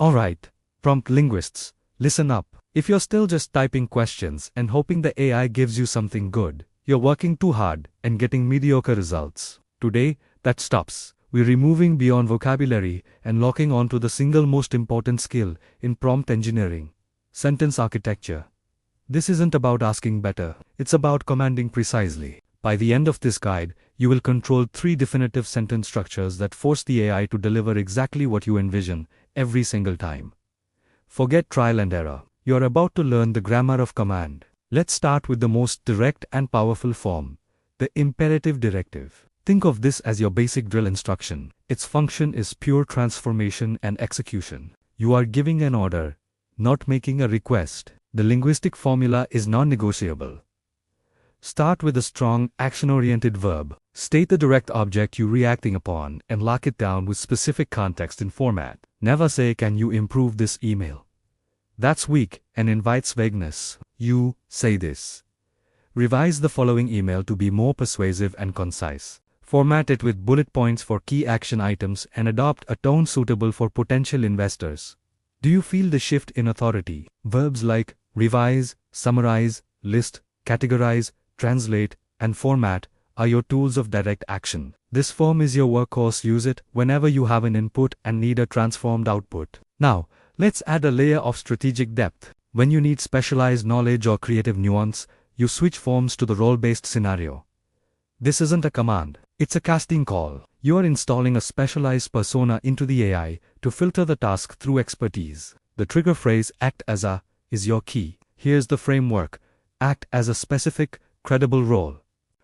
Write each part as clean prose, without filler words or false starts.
Alright, prompt linguists, listen up. If you're still just typing questions and hoping the AI gives you something good, you're working too hard and getting mediocre results. Today, that stops. We're removing beyond vocabulary and locking onto the single most important skill in prompt engineering: sentence architecture. This isn't about asking better, it's about commanding precisely. By the end of this guide, you will control 3 definitive sentence structures that force the AI to deliver exactly what you envision every single time. Forget trial and error. You're about to learn the grammar of command. Let's start with the most direct and powerful form, the imperative directive. Think of this as your basic drill instruction. Its function is pure transformation and execution. You are giving an order, not making a request. The linguistic formula is non-negotiable. Start with a strong, action-oriented verb. State the direct object you're reacting upon and lock it down with specific context and format. Never say, "Can you improve this email?" That's weak and invites vagueness. You say this: "Revise the following email to be more persuasive and concise." Format it with bullet points for key action items and adopt a tone suitable for potential investors. Do you feel the shift in authority? Verbs like revise, summarize, list, categorize, translate, and format are your tools of direct action. This form is your workhorse. Use it whenever you have an input and need a transformed output. Now, let's add a layer of strategic depth. When you need specialized knowledge or creative nuance, you switch forms to the role-based scenario. This isn't a command, it's a casting call. You are installing a specialized persona into the AI to filter the task through expertise. The trigger phrase "act as a" is your key. Here's the framework: act as a specific, credible role.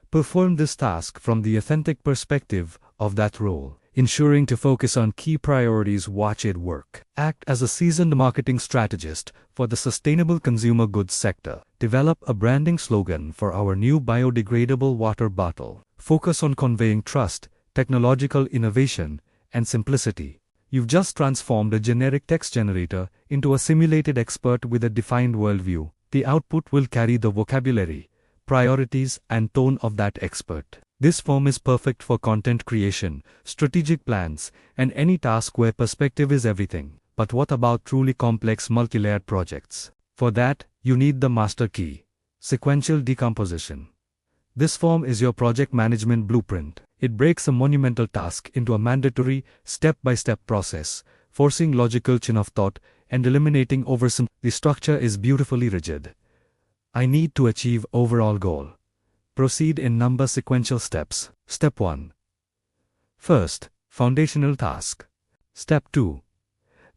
Perform this task from the authentic perspective of that role, ensuring to focus on key priorities. Watch it work. Act as a seasoned marketing strategist for the sustainable consumer goods sector. Develop a branding slogan for our new biodegradable water bottle. Focus on conveying trust, technological innovation, and simplicity. You've just transformed a generic text generator into a simulated expert with a defined worldview. The output will carry the vocabulary, priorities, and tone of that expert. This form is perfect for content creation, strategic plans, and any task where perspective is everything. But what about truly complex multi-layered projects? For that, you need the master key: sequential decomposition. This form is your project management blueprint. It breaks a monumental task into a mandatory, step-by-step process, forcing logical chain of thought and eliminating oversim. The structure is beautifully rigid. I need to achieve overall goal. Proceed in number sequential steps. Step 1. First, foundational task. Step 2.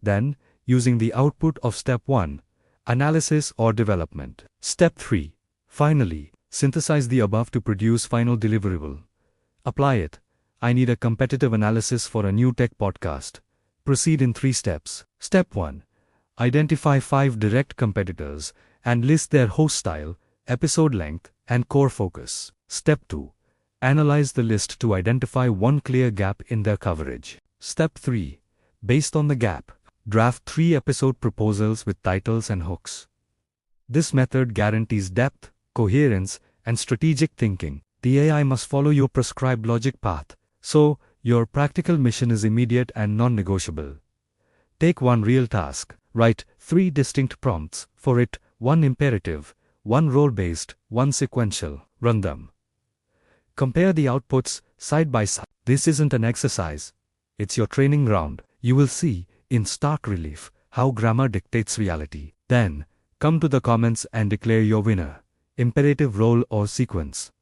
Then, using the output of step 1, analysis or development. Step 3. Finally, synthesize the above to produce final deliverable. Apply it. I need a competitive analysis for a new tech podcast. Proceed in 3 steps. Step 1. Identify 5 direct competitors and list their host style, episode length, and core focus. Step 2. Analyze the list to identify one clear gap in their coverage. Step 3. Based on the gap, draft 3 episode proposals with titles and hooks. This method guarantees depth, coherence, and strategic thinking. The AI must follow your prescribed logic path, so your practical mission is immediate and non-negotiable. Take one real task. Write 3 distinct prompts for it: 1 imperative, 1 role-based, 1 sequential. Run them. Compare the outputs side by side. This isn't an exercise, it's your training ground. You will see, in stark relief, how grammar dictates reality. Then, come to the comments and declare your winner: imperative, role, or sequence.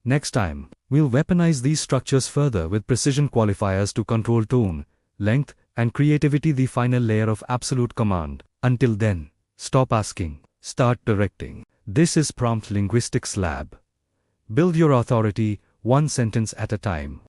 Next time, we'll weaponize these structures further with precision qualifiers to control tone, length, and creativity, the final layer of absolute command. Until then, stop asking, start directing. This is Prompt Linguistics Lab. Build your authority, one sentence at a time.